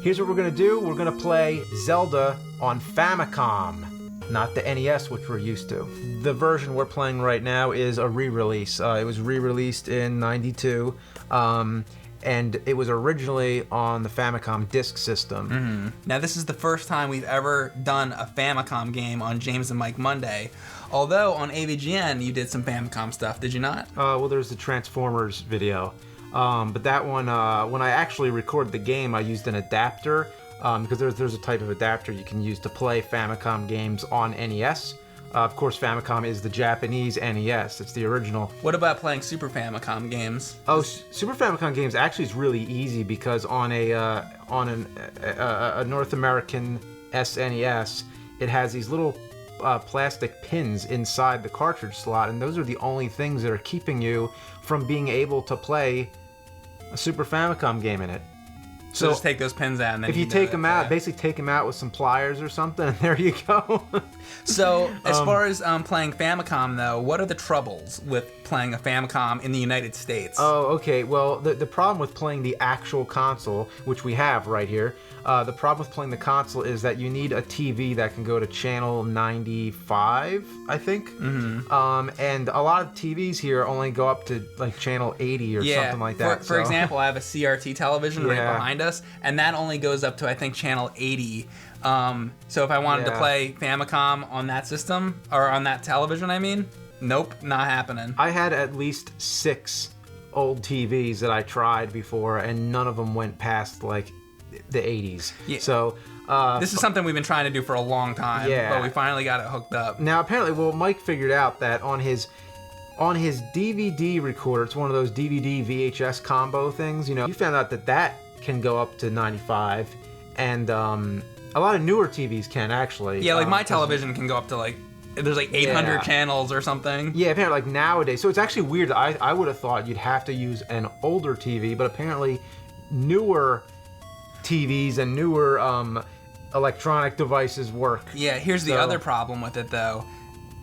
Here's what we're going to do. We're going to play Zelda on Famicom, not the NES, which we're used to. The version we're playing right now is a re-release. It was re-released in '92, and it was originally on the Famicom disk system. Mm-hmm. Now, this is the first time we've ever done a Famicom game on James and Mike Monday. Although on AVGN you did some Famicom stuff, did you not? Well, there's the Transformers video. But that one, when I actually recorded the game, I used an adapter, because there's a type of adapter you can use to play Famicom games on NES. Of course, Famicom is the Japanese NES. It's the original. What about playing Super Famicom games? Oh, Super Famicom games actually is really easy because on a North American SNES, it has these little plastic pins inside the cartridge slot, and those are the only things that are keeping you from being able to play a Super Famicom game in it. So just take those pins out, and then if you take them out, basically take them out with some pliers or something, and there you go. So as far as playing Famicom, though, what are the troubles with playing a Famicom in the United States? Oh, okay. Well, the problem with playing the actual console, which we have right here, the problem with playing the console is that you need a TV that can go to channel 95, I think. Mm-hmm. And a lot of TVs here only go up to like channel 80 or something like that. For example, I have a CRT television right behind us, and that only goes up to, I think, channel 80. So if I wanted to play Famicom on that system, or on that television, I mean, nope, not happening. I had at least 6 old TVs that I tried before, and none of them went past like the 80s. Yeah. So this is something we've been trying to do for a long time, but we finally got it hooked up. Now apparently, Mike figured out that on his DVD recorder, it's one of those DVD VHS combo things, you found out that can go up to 95, and a lot of newer TVs can actually. Yeah, like my television can go up to like, there's like 800 channels or something. Yeah, apparently like nowadays. So it's actually weird. I would have thought you'd have to use an older TV, but apparently newer TVs and newer electronic devices work. Yeah, here's the other problem with it though.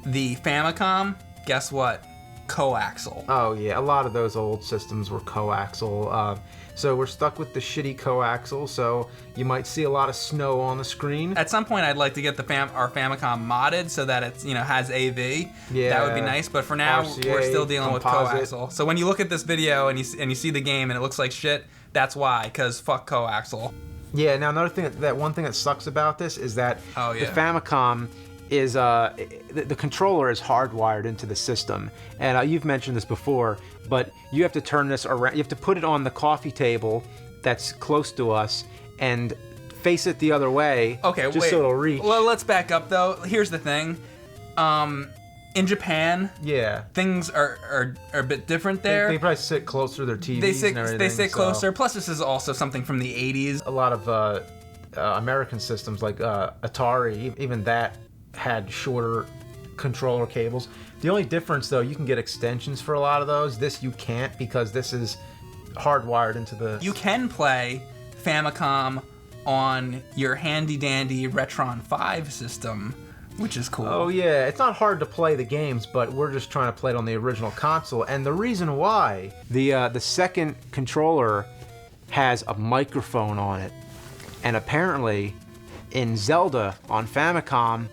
The Famicom, guess what? Coaxial. Oh yeah, a lot of those old systems were coaxial. So we're stuck with the shitty coaxial, so you might see a lot of snow on the screen. At some point I'd like to get our Famicom modded so that it's, has AV. Yeah. That would be nice, but for now we're still dealing with coaxial. So when you look at this video and you see the game and it looks like shit, that's why, because fuck coaxial. Yeah, now another thing, one thing that sucks about this is that the Famicom is the controller is hardwired into the system, and you've mentioned this before, but you have to turn this around. You have to put it on the coffee table that's close to us and face it the other way. Okay, just so it'll reach. Well, let's back up though. Here's the thing. In Japan, things are a bit different there. They probably sit closer to their TVs and everything. They sit closer. Plus, this is also something from the 80s. A lot of American systems like Atari, even that had shorter controller cables. The only difference though, you can get extensions for a lot of those. This you can't, because this is hardwired into the... You can play Famicom on your handy dandy Retron 5 system, which is cool. Oh yeah, it's not hard to play the games, but we're just trying to play it on the original console. And the reason why, the second controller has a microphone on it, and apparently in Zelda on Famicom,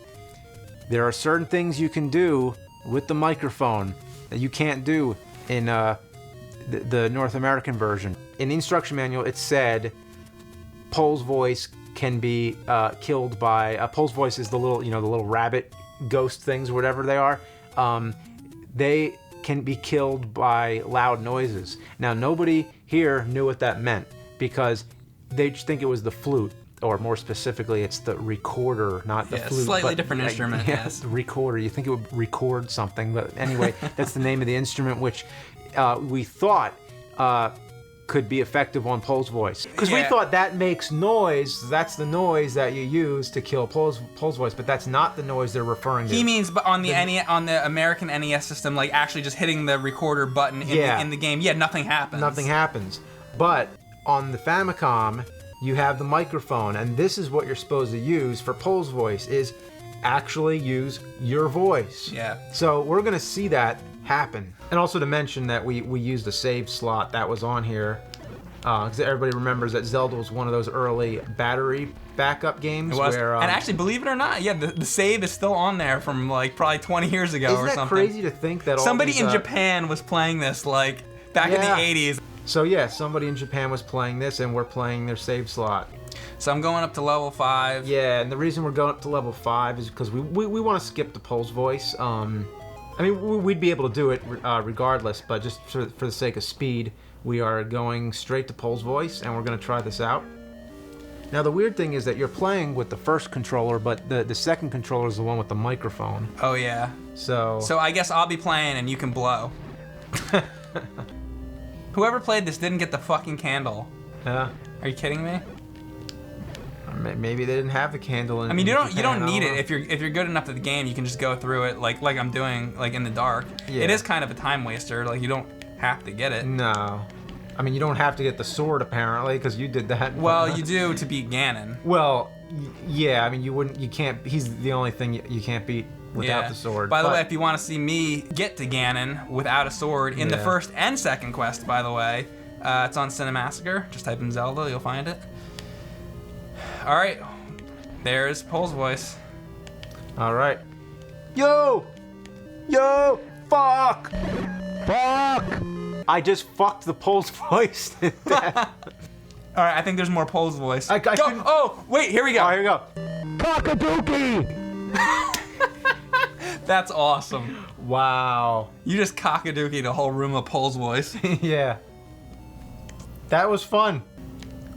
there are certain things you can do with the microphone that you can't do in the North American version. In the instruction manual, it said Pole's voice can be killed by... Pole's voice is the little, the little rabbit ghost things, or whatever they are. They can be killed by loud noises. Now, nobody here knew what that meant, because they just think it was the flute. Or more specifically, it's the recorder, not the flute. Slightly different instrument, yes. The recorder. You think it would record something, but anyway, that's the name of the instrument, which we thought could be effective on Pole's voice. Because we thought that makes noise, that's the noise that you use to kill Pole's voice, but that's not the noise they're referring to. He means, but on the American NES system, like actually just hitting the recorder button in the game, nothing happens. Nothing happens. But on the Famicom, you have the microphone, and this is what you're supposed to use for Pole's voice, is actually use your voice. Yeah. So we're going to see that happen. And also to mention that we used a save slot that was on here Because everybody remembers that Zelda was one of those early battery backup games. It was. Where, and actually, believe it or not, yeah, the save is still on there from like probably 20 years ago or something. Isn't that crazy to think that somebody in Japan was playing this like back in the 80s? So yeah, somebody in Japan was playing this, and we're playing their save slot. So I'm going up to level 5. Yeah, and the reason we're going up to level 5 is because we want to skip the Pulse voice. I mean, we'd be able to do it regardless, but just for the sake of speed, we are going straight to Pulse voice, and we're going to try this out. Now, the weird thing is that you're playing with the first controller, but the second controller is the one with the microphone. Oh, yeah. So I guess I'll be playing, and you can blow. Whoever played this didn't get the fucking candle. Yeah. Are you kidding me? Maybe they didn't have the candle in. I mean, you don't need it if you're good enough at the game. You can just go through it like I'm doing, like in the dark. Yeah. It is kind of a time waster. Like you don't have to get it. No, I mean you don't have to get the sword apparently because you did that. Well, you do to beat Ganon. Well, yeah. I mean you can't. He's the only thing you can't beat without the sword. By the way, if you want to see me get to Ganon without a sword in the first and second quest, by the way, it's on Cinemassacre. Just type in Zelda, you'll find it. All right, there's Pole's voice. All right. Yo, fuck. I just fucked the Pole's voice. All right, I think there's more Pole's voice. Go. Oh, wait, here we go. Oh, here we go. Cockadookie! That's awesome. Wow. You just cockadookied a whole room of Pole's voice. Yeah. That was fun.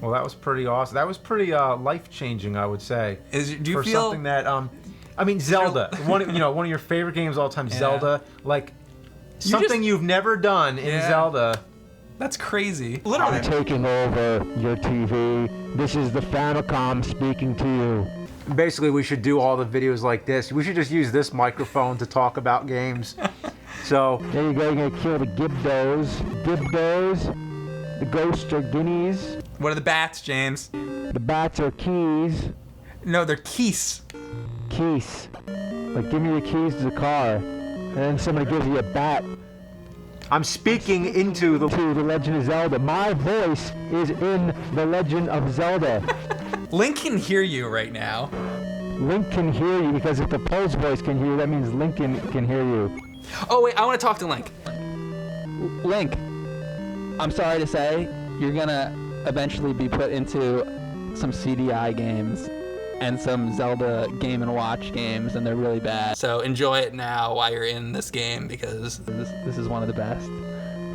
Well, that was pretty awesome. That was pretty life-changing, I would say. Do you for feel something that I mean, Zelda, one of your favorite games of all time, Zelda, like something you've never done in Zelda. That's crazy. Literally. I'm taking over your TV. This is the Famicom speaking to you. Basically, we should do all the videos like this. We should just use this microphone to talk about games. So there you go. You're gonna kill the Gibdos, the ghosts are guineas. What are the bats, James? The bats are keys. No, they're keys. Keys. Like, give me the keys to the car. And then somebody gives you a bat. I'm speaking into the Legend of Zelda. My voice is in The Legend of Zelda. Link can hear you right now. Link can hear you because if the Pulse voice can hear you, that means Link can hear you. Oh, wait, I want to talk to Link. Link, I'm sorry to say, you're gonna eventually be put into some CDI games and some Zelda Game & Watch games, and they're really bad. So enjoy it now while you're in this game, because this is one of the best.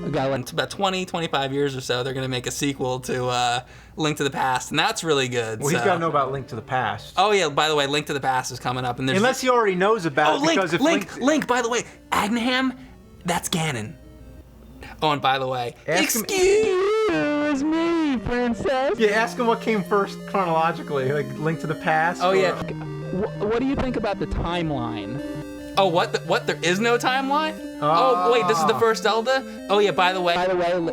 It's about 20, 25 years or so, they're gonna make a sequel to Link to the Past, and that's really good. Well, he's got to know about Link to the Past. Oh yeah, by the way, Link to the Past is coming up, and there's unless he already knows about it. Because Link. By the way, Agniham, that's Ganon. Oh, and by the way, excuse me, princess. Yeah, ask him what came first chronologically, like Link to the Past. Oh yeah. What do you think about the timeline? Oh, what? There is no timeline? Oh, wait, this is the first Zelda? Oh yeah, by the way,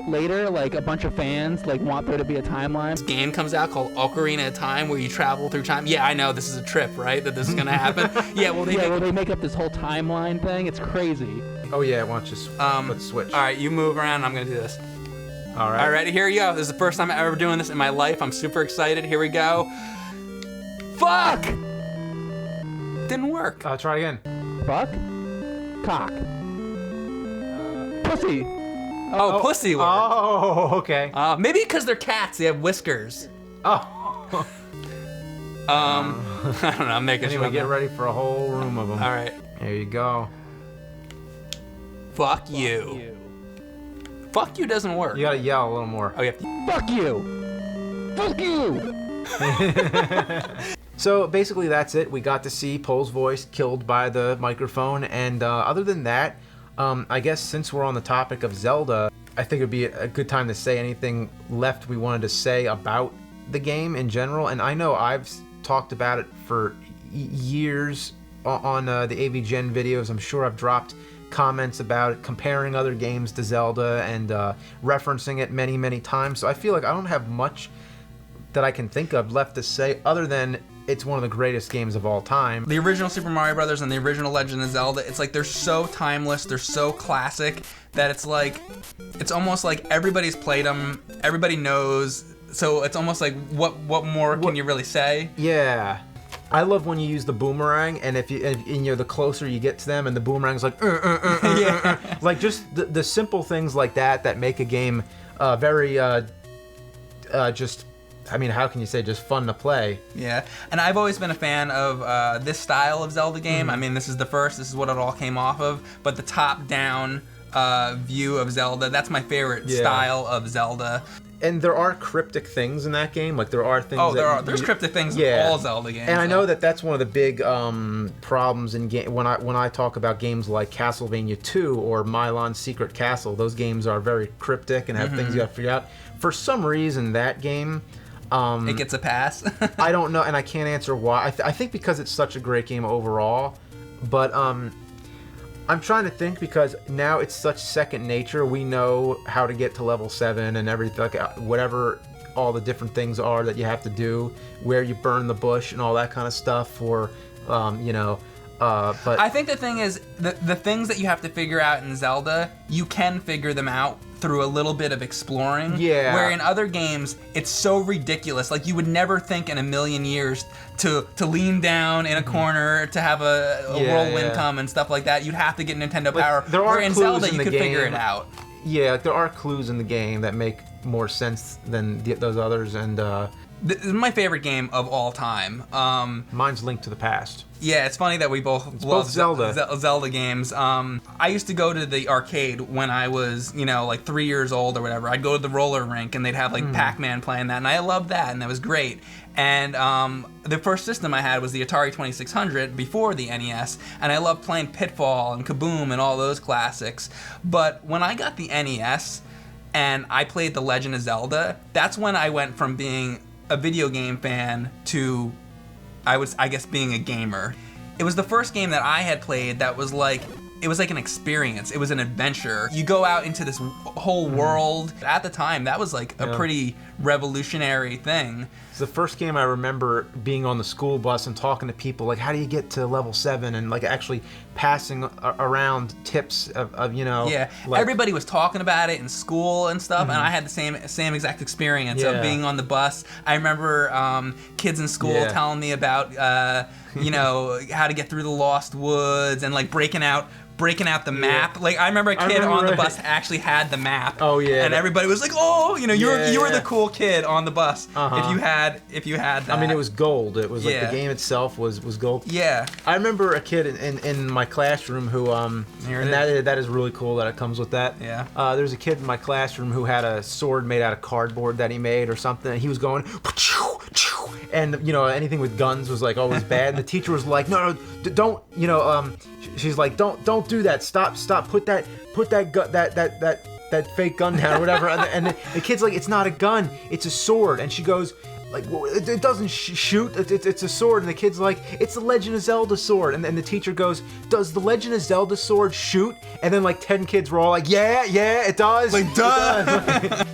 later, like a bunch of fans want there to be a timeline. This game comes out called Ocarina of Time, where you travel through time. Yeah, I know this is a trip, right? That this is gonna happen. Yeah, well they make up this whole timeline thing. It's crazy. Oh yeah, why don't you let's switch. All right, you move around. I'm gonna do this. All right. All right, here you go. This is the first time I'm ever doing this in my life. I'm super excited. Here we go. Fuck! Didn't work. Try again. Fuck. Cock. Pussy. Oh, pussy work. Oh, okay. Maybe because they're cats. They have whiskers. Oh. I don't know. I'm making sure. Anyway, get ready for a whole room of them. All right. There you go. Fuck you. Fuck you doesn't work. You gotta yell a little more. Oh, yeah. Fuck you. Fuck you. So basically that's it. We got to see Pole's voice killed by the microphone, and other than that, I guess since we're on the topic of Zelda, I think it would be a good time to say anything left we wanted to say about the game in general. And I know I've talked about it for years on the AV Gen videos. I'm sure I've dropped comments about it, comparing other games to Zelda and referencing it many, many times. So I feel like I don't have much that I can think of left to say other than it's one of the greatest games of all time. The original Super Mario Brothers and the original Legend of Zelda, it's like they're so timeless, they're so classic that it's like, it's almost like everybody's played them, everybody knows, so it's almost like what more can you really say? Yeah. I love when you use the boomerang, and if you the closer you get to them, and the boomerang's like, Yeah. like just the simple things like that make a game very just, I mean, how can you say, just fun to play? Yeah, and I've always been a fan of this style of Zelda game. I mean, this is the first, this is what it all came off of, but the top-down view of Zelda, that's my favorite style of Zelda. And there are cryptic things in that game. Like, there are things. Oh, there's cryptic things in all Zelda games. And I know that's one of the big problems in game. When I talk about games like Castlevania 2 or Milon's Secret Castle, those games are very cryptic and have things you got to figure out. For some reason, that game. It gets a pass. I don't know, and I can't answer why. I think because it's such a great game overall, but I'm trying to think, because now it's such second nature. We know how to get to level 7 and everything, like whatever all the different things are that you have to do, where you burn the bush and all that kind of stuff, or but I think the thing is, the things that you have to figure out in Zelda, you can figure them out through a little bit of exploring. Yeah. Where in other games, it's so ridiculous. Like, you would never think in a million years to lean down in a corner, to have a whirlwind come and stuff like that. You'd have to get Nintendo Power. There are where in clues Zelda, in you the could game. figure it out. Yeah, there are clues in the game that make more sense than those others, and This is my favorite game of all time. mine's Link to the Past. Yeah, it's funny that we both love both Zelda. Zelda games. I used to go to the arcade when I was, like 3 years old or whatever. I'd go to the roller rink and they'd have like Pac-Man playing that, and I loved that, and that was great. And the first system I had was the Atari 2600 before the NES, and I loved playing Pitfall and Kaboom and all those classics. But when I got the NES and I played The Legend of Zelda, that's when I went from being a video game fan to I guess being a gamer. It was the first game that I had played that was like, it was like an experience. It was an adventure. You go out into this whole world. At the time, that was like a pretty revolutionary thing. It's the first game I remember being on the school bus and talking to people, like, how do you get to level 7, and like actually passing around tips of Yeah, like, everybody was talking about it in school and stuff, and I had the same exact experience of being on the bus. I remember kids in school telling me about how to get through the Lost Woods and like breaking out the map. Like, I remember a kid on the bus actually had the map. Oh yeah. And everybody was like, "Oh, you were the cool kid on the bus if you had that." I mean, it was gold. It was like the game itself was gold. Yeah. I remember a kid in my classroom who that is really cool that it comes with that. Yeah. There's a kid in my classroom who had a sword made out of cardboard that he made or something, and he was going, and anything with guns was like always bad. And the teacher was like, no, don't, she's like, don't do that. Stop. Put that fake gun down or whatever. And the kid's like, it's not a gun, it's a sword. And she goes, like, well, it doesn't shoot. It's a sword. And the kid's like, it's the Legend of Zelda sword. And then the teacher goes, does the Legend of Zelda sword shoot? And then like 10 kids were all like, yeah, it does. Like, duh.